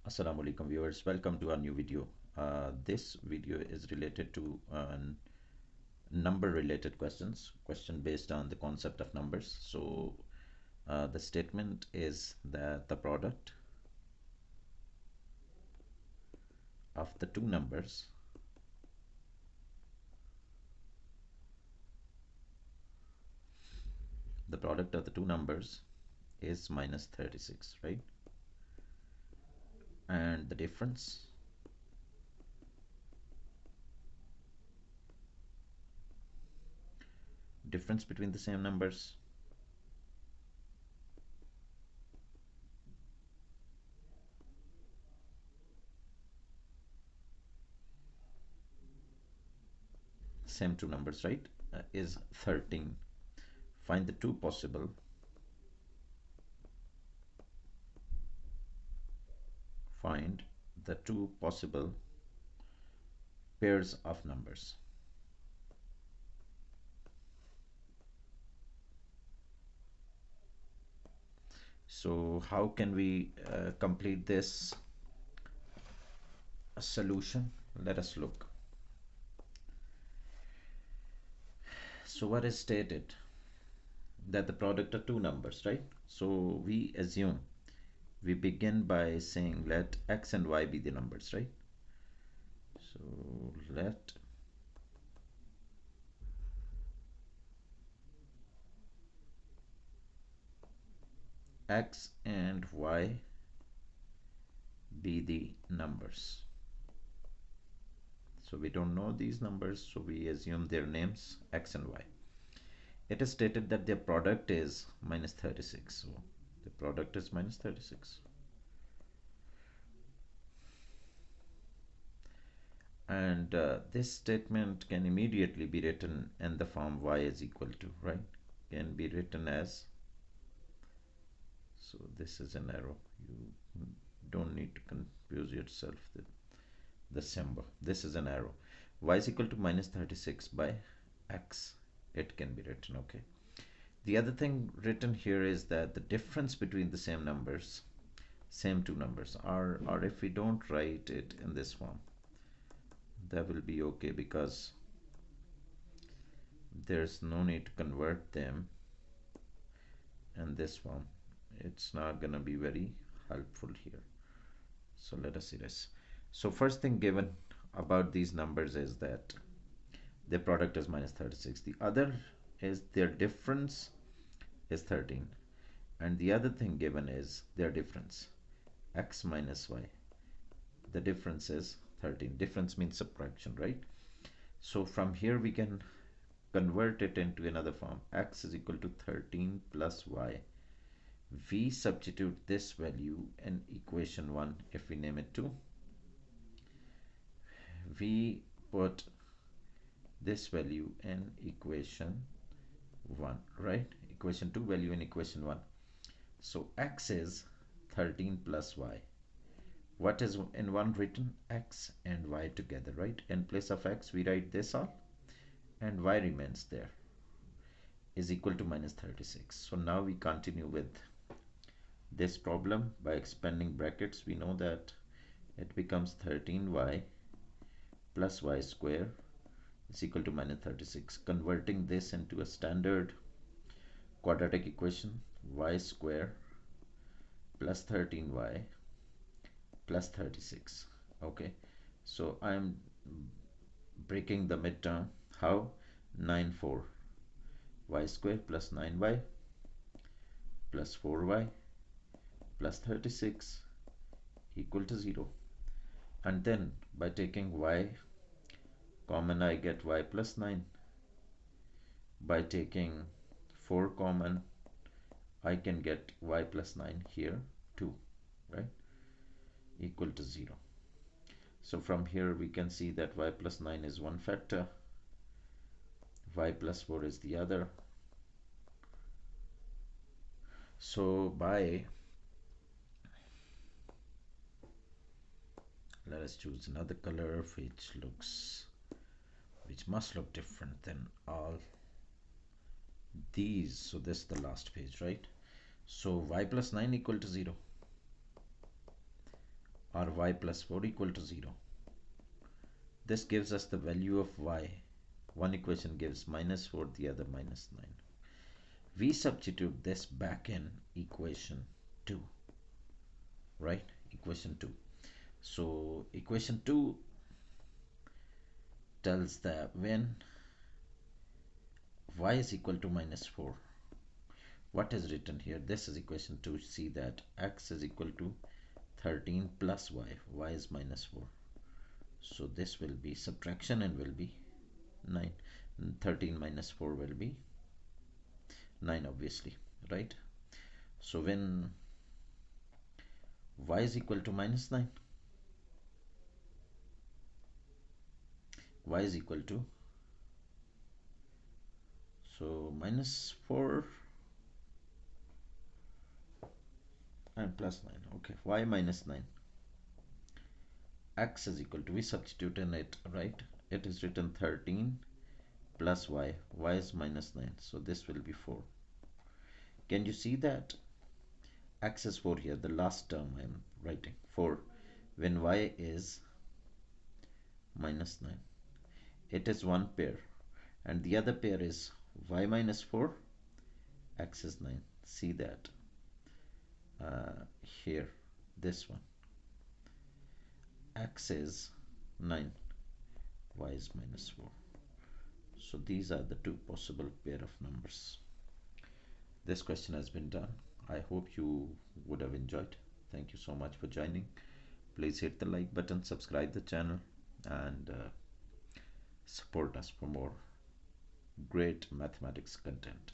Assalamu alaikum viewers, welcome to our new video. This video is related to number related question based on the concept of numbers. So the statement is that of the two numbers the product of the two numbers is minus 36, right? And the difference between the same numbers same two numbers, right, is 13. Find the two possible find the two possible pairs of numbers. So how can we complete this solution? Let us look. So what is stated? That the product of two numbers, right? So we assume, we begin by saying let x and y be the numbers, right? So let x and y be the numbers. So we don't know these numbers, so we assume their names x and y. It is stated that their product is minus 36. So the product is minus 36. And this statement can immediately be written in the form y is equal to, right? Can be written as, so this is an arrow. You don't need to confuse yourself with the symbol. This is an arrow. Y is equal to minus 36 by x. It can be written, okay? The other thing written here is that the difference between the same numbers, same two numbers, or if we don't write it in this form, that will be okay, because there's no need to convert them in this form. It's not gonna be very helpful here. So let us see this. So first thing given about these numbers is that their product is minus 36. The other is their difference is 13. And the other thing given is their difference, x minus y. The difference is 13. Difference means subtraction, right? So from here we can convert it into another form. X is equal to 13 plus y. We substitute this value in equation 1 if we name it 2. We put this value in equation 1, right? Equation 2 value in equation 1. So x is 13 plus y. What is in one written? X and y together, right? In place of x we write this all, and y remains there, is equal to minus 36. So now we continue with this problem by expanding brackets. We know that it becomes 13y plus y square is equal to minus 36. Converting this into a standard quadratic equation, y square plus 13y plus 36. Okay, so I'm breaking the midterm. How? 9 4 y square plus 9y plus 4y plus 36 equal to 0. And then by taking y common I get y plus 9. By taking 4 common I can get y plus 9 here too, right? Equal to 0. So from here we can see that y plus 9 is one factor, y plus 4 is the other. So by, let us choose another color which must look different than all these. So this is the last page, right? So y plus 9 equal to 0. or y plus 4 equal to 0. This gives us the value of y. One equation gives minus 4, the other minus 9. We substitute this back in equation 2, right? Equation 2. So equation 2 tells that when y is equal to minus 4, what is written here? This is equation 2. See that x is equal to 13 plus y is minus 4. So this will be subtraction and will be 9. 13 minus 4 will be 9, obviously, right? So when y is equal to minus 9, y is equal to, so minus 4 and plus 9, okay, y minus 9, x is equal to, we substitute in it, right? It is written 13 plus y is minus 9, so this will be 4. Can you see that x is 4 here, the last term I am writing 4, when y is minus 9, it is one pair, and the other pair is y minus 4, x is 9. See that here, this one, x is 9, y is minus 4. So these are the two possible pair of numbers. This question has been done. I hope you would have enjoyed. Thank you so much for joining. Please hit the like button, subscribe the channel, and support us for more great mathematics content.